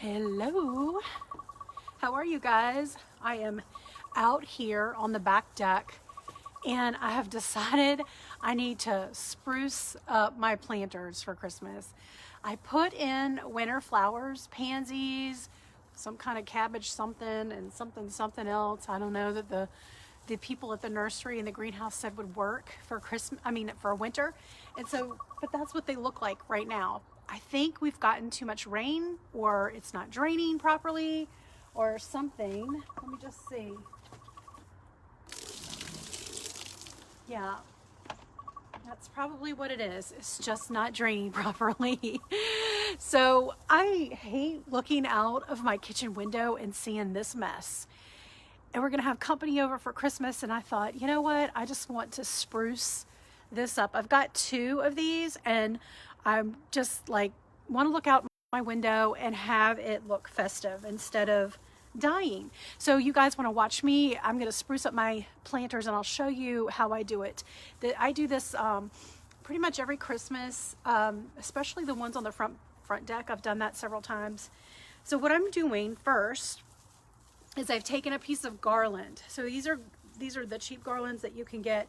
Hello, how are you guys? I am out here on the back deck and I have decided I need to spruce up my planters for Christmas. I put in winter flowers, pansies, some kind of cabbage something and something else. I don't know that the people at the nursery and the greenhouse said would work for Christmas, for winter. And so, but that's what they look like right now. I think we've gotten too much rain, or it's not draining properly or something. Let me just see. Yeah, that's probably what it is. It's just not draining properly. So I hate looking out of my kitchen window and seeing this mess. And we're gonna have company over for Christmas, and I thought, you know what? I just want to spruce this up. I've got two of these, and I'm just like want to look out my window and have it look festive instead of dying. So you guys want to watch me? I'm going to spruce up my planters and I'll show you how I do it. I do this pretty much every Christmas, especially the ones on the front deck. I've done that several times. So what I'm doing first is I've taken a piece of Garland. So these are the cheap garlands that you can get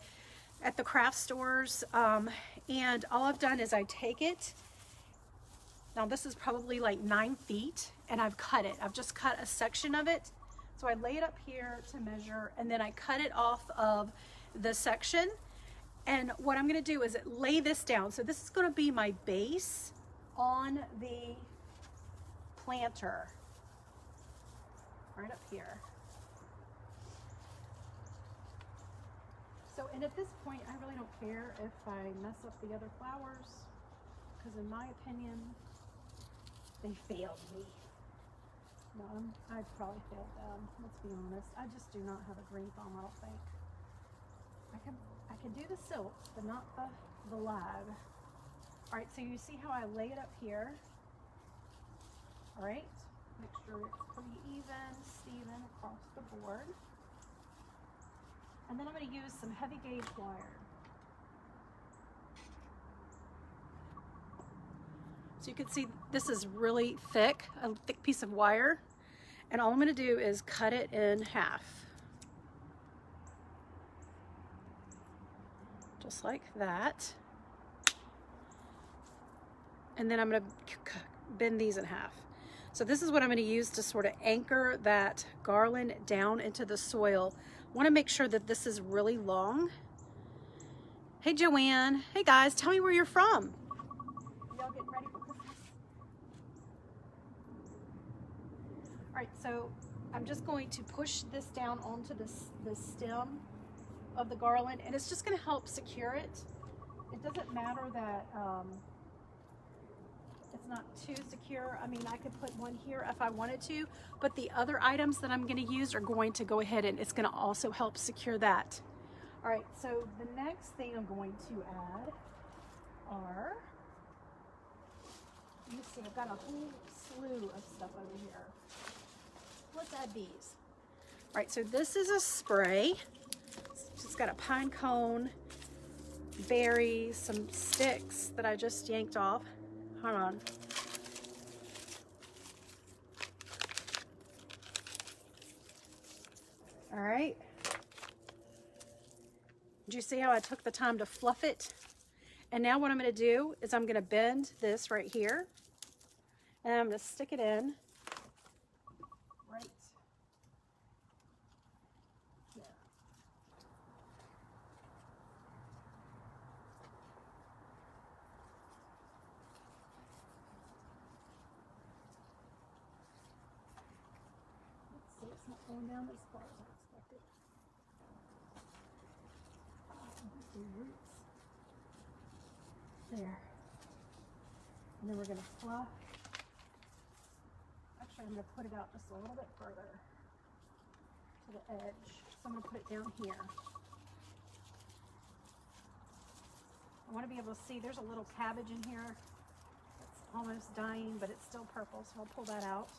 at the craft stores, and all I've done is I take it. Now this is probably like 9 feet, and I've cut it. I've just cut a section of it. So I lay it up here to measure, and then I cut it off of the section. And what I'm gonna do is lay this down. So this is gonna be my base on the planter, right up here. So, and at this point, I really don't care if I mess up the other flowers, because in my opinion, they failed me. No, I probably failed them, let's be honest. I just do not have a green thumb, I don't think. I can do the silks, but not the lag. All right, so you see how I lay it up here. All right, make sure it's pretty even, Steven, across the board. And then I'm going to use some heavy gauge wire. So you can see this is really thick, a thick piece of wire. And all I'm going to do is cut it in half. Just like that. And then I'm going to bend these in half. So this is what I'm going to use to sort of anchor that garland down into the soil. Want to make sure that this is really long. Hey Joanne, hey guys, tell me where you're from. Y'all getting ready for Christmas? All right, so I'm just going to push this down onto the stem of the garland, and it's just going to help secure it. It doesn't matter that it's not too secure. I mean, I could put one here if I wanted to, but the other items that I'm going to use are going to go ahead and it's going to also help secure that. All right, so the next thing I'm going to add are, let me see, I've got a whole slew of stuff over here. Let's add these. All right, so this is a spray. It's got a pine cone, berries, some sticks that I just yanked off. Hold on. All right. Did you see how I took the time to fluff it? And now what I'm going to do is I'm going to bend this right here, and I'm going to stick it in right here. It's not going down as far as I expected. Roots. There. And then we're going to fluff. Actually, I'm going to put it out just a little bit further to the edge. So I'm going to put it down here. I want to be able to see there's a little cabbage in here. It's almost dying, but it's still purple, so I'll pull that out.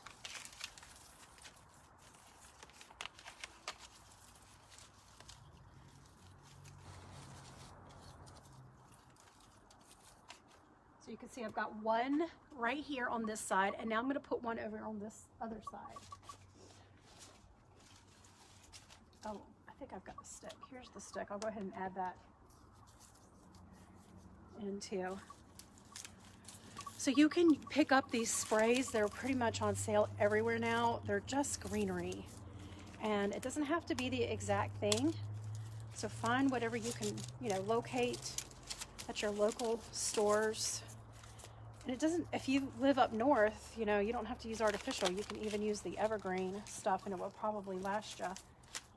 So you can see I've got one right here on this side, and now I'm going to put one over on this other side. Oh, I think I've got the stick. Here's the stick. I'll go ahead and add that in too. So you can pick up these sprays. They're pretty much on sale everywhere now. They're just Greenery. And it doesn't have to be the exact thing. So find whatever you can, locate at your local stores. And it doesn't, if you live up north, you don't have to use artificial. You can even use the evergreen stuff and it will probably last you.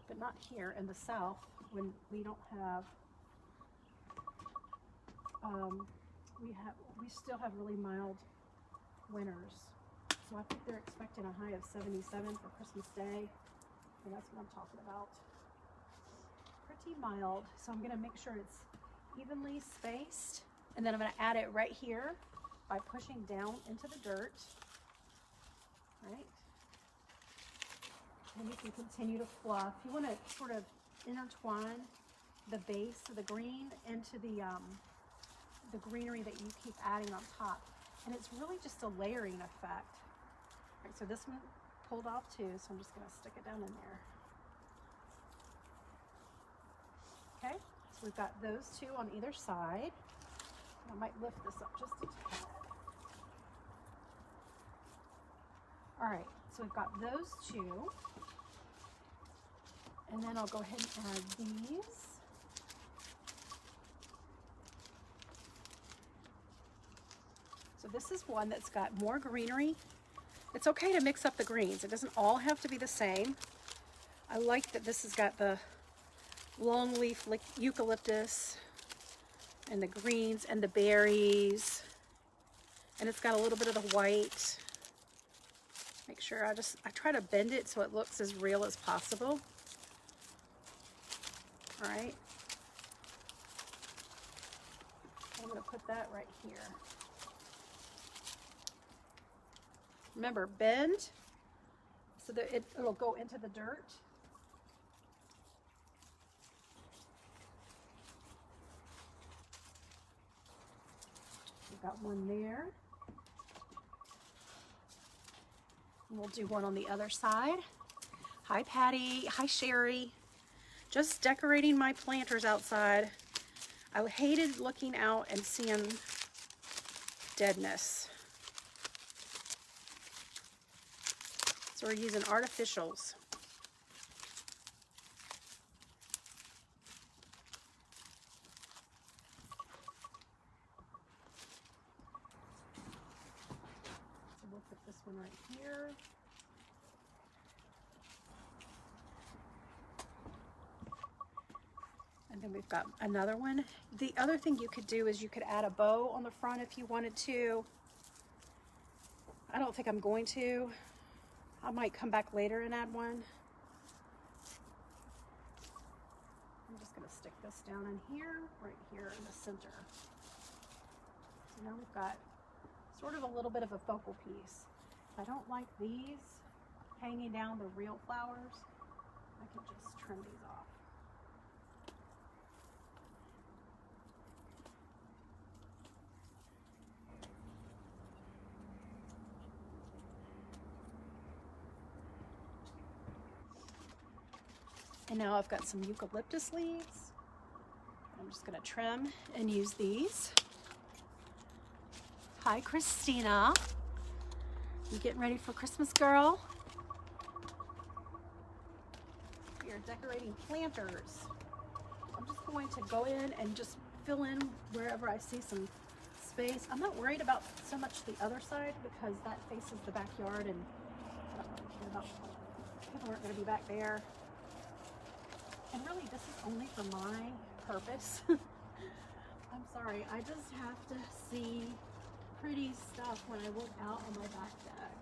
But not here in the south when we don't have, we still have really mild winters. So I think they're expecting a high of 77 for Christmas Day. And that's what I'm talking about. Pretty mild. So I'm gonna make sure it's evenly spaced. And then I'm gonna add it right here by pushing down into the dirt, right? And you can continue to fluff. You wanna sort of intertwine the base of the green into the greenery that you keep adding on top. And it's really just a layering effect. All right, so this one pulled off too, so I'm just gonna stick it down in there. Okay, so we've got those two on either side. I might lift this up just a tad. All right, so we've got those two. And then I'll go ahead and add these. So this is one that's got more greenery. It's okay to mix up the greens. It doesn't all have to be the same. I like that this has got the long leaf eucalyptus and the greens and the berries. And it's got a little bit of the white. Make sure I try to bend it so it looks as real as possible. All right. I'm gonna put that right here. Remember, bend so that it'll go into the dirt. We've got one there. And we'll do one on the other side. Hi, Patty. Hi, Sherry. Just decorating my planters outside. I hated looking out and seeing deadness. So we're using artificials. So we'll put this one right here. And then we've got another one. The other thing you could do is you could add a bow on the front if you wanted to. I don't think I'm going to. I might come back later and add one. I'm just gonna stick this down in here, right here in the center. So now we've got sort of a little bit of a focal piece. If I don't like these hanging down the real flowers, I can just trim these off. And now I've got some eucalyptus leaves. I'm just gonna trim and use these. Hi, Christina. You getting ready for Christmas, girl? We are decorating planters. I'm just going to go in and just fill in wherever I see some space. I'm not worried about so much the other side because that faces the backyard and I don't really care about, people aren't gonna be back there. And really, this is only for my purpose. I'm sorry, I just have to see pretty stuff when I look out on my back deck.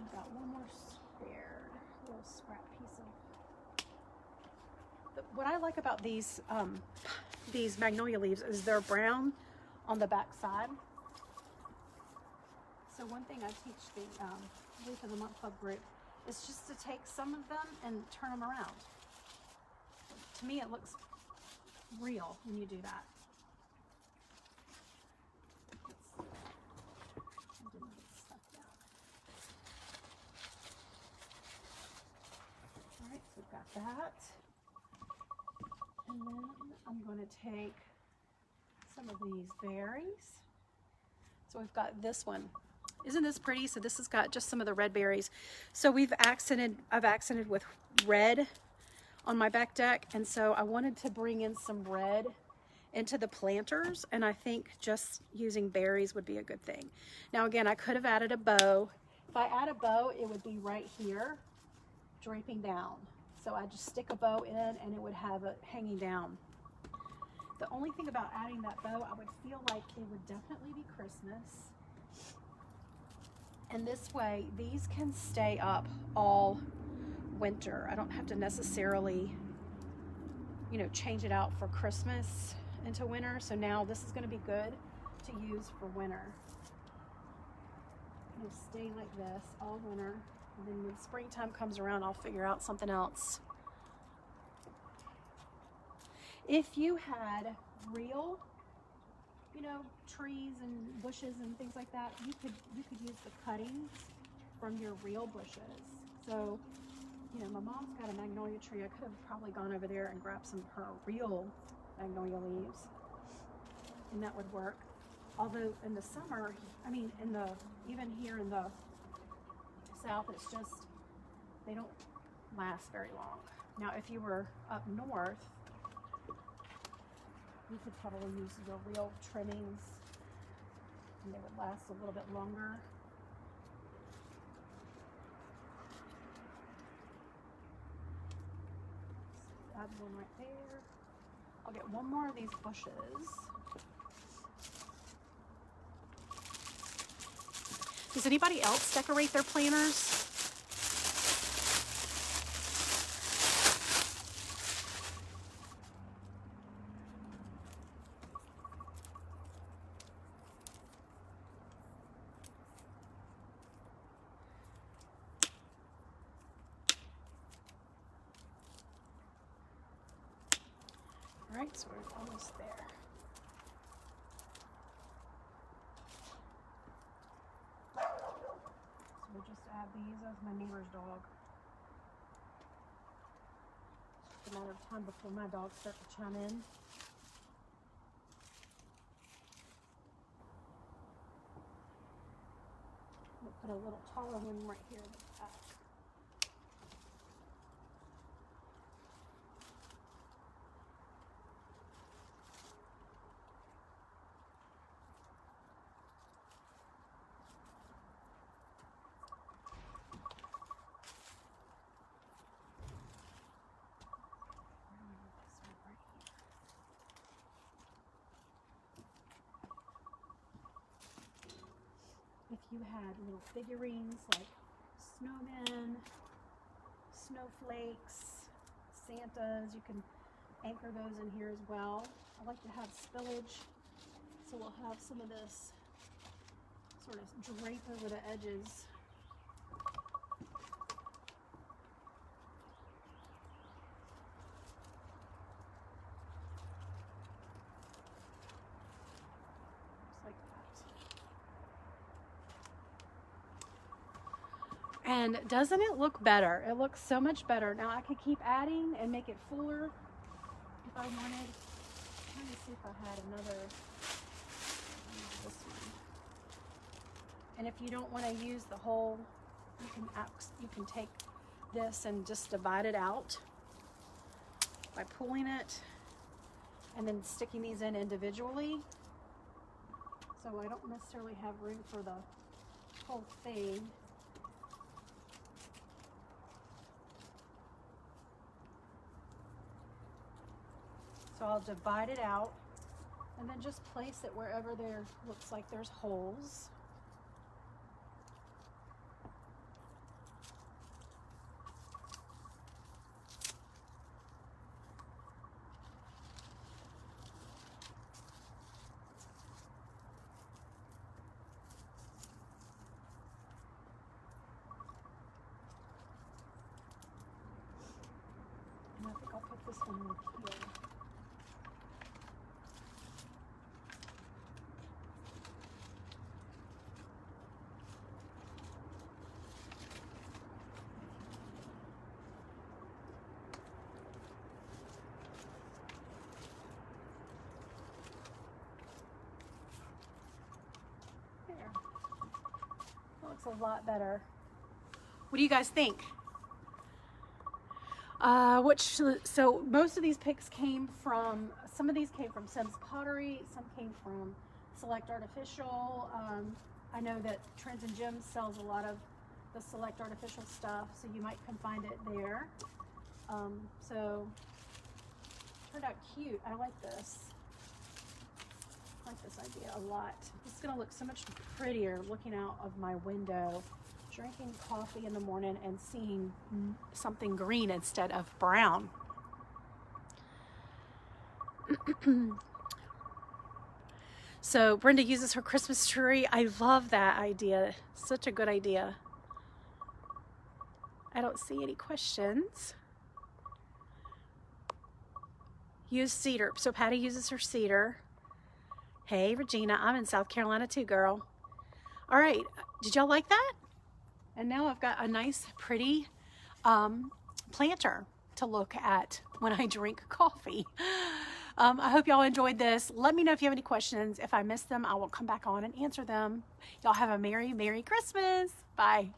I've got one more spared little scrap piece of. What I like about these magnolia leaves is they're brown on the back side. So one thing I teach the Leaf of the Month Club group is just to take some of them and turn them around. To me, it looks real when you do that. take some of these berries. So we've got this one. Isn't this pretty? So this has got just some of the red berries. So I've accented with red on my back deck, and so I wanted to bring in some red into the planters, and I think just using berries would be a good thing. Now again, I could have added a bow. If I add a bow, it would be right here, draping down. So I just stick a bow in and it would have it hanging down. The only thing about adding that bow, I would feel like it would definitely be Christmas. And this way, these can stay up all winter. I don't have to necessarily, you know, change it out for Christmas into winter. So now this is going to be good to use for winter. It'll stay like this all winter. And then when springtime comes around, I'll figure out something else. If you had real, you know, trees and bushes and things like that, you could use the cuttings from your real bushes. So, you know, my mom's got a magnolia tree. I could have probably gone over there and grabbed some of her real magnolia leaves, and that would work. Although in the summer, I mean, even here in the south, it's just, they don't last very long. Now, if you were up north, you could probably use your real trimmings and they would last a little bit longer. Add one right there. I'll get one more of these bushes. Does anybody else decorate their planters? All right, so we're almost there. We'll just add these. That's my neighbor's dog. It's just a matter of time before my dogs start to chime in. We'll put a little taller one right here at the back. If you had little figurines like snowmen, snowflakes, Santas, you can anchor those in here as well. I like to have spillage, so we'll have some of this sort of drape over the edges. And doesn't it look better? It looks so much better. Now I could keep adding and make it fuller if I wanted. I'm trying to see if I had another, this one. And if you don't want to use the whole, you can take this and just divide it out by pulling it and then sticking these in individually. So I don't necessarily have room for the whole thing. So I'll divide it out and then just place it wherever there looks like there's holes. And I think I'll put this one right here. looks a lot better. What do you guys think? So most of these picks came from, some of these came from Sims Pottery, some came from Select Artificial. I know that Trends and Gems sells a lot of the Select Artificial stuff, so you might can find it there. So turned out cute. I like this. I like this idea a lot. It's gonna look so much prettier looking out of my window, drinking coffee in the morning and seeing something green instead of brown. So Brenda uses her Christmas tree. I love that idea. Such a good idea. I don't see any questions. Use cedar. So Patty uses her cedar. Hey, Regina, I'm in South Carolina too, girl. All right, did y'all like that? And now I've got a nice, pretty planter to look at when I drink coffee. I hope y'all enjoyed this. Let me know if you have any questions. If I missed them, I will come back on and answer them. Y'all have a Merry, Merry Christmas. Bye.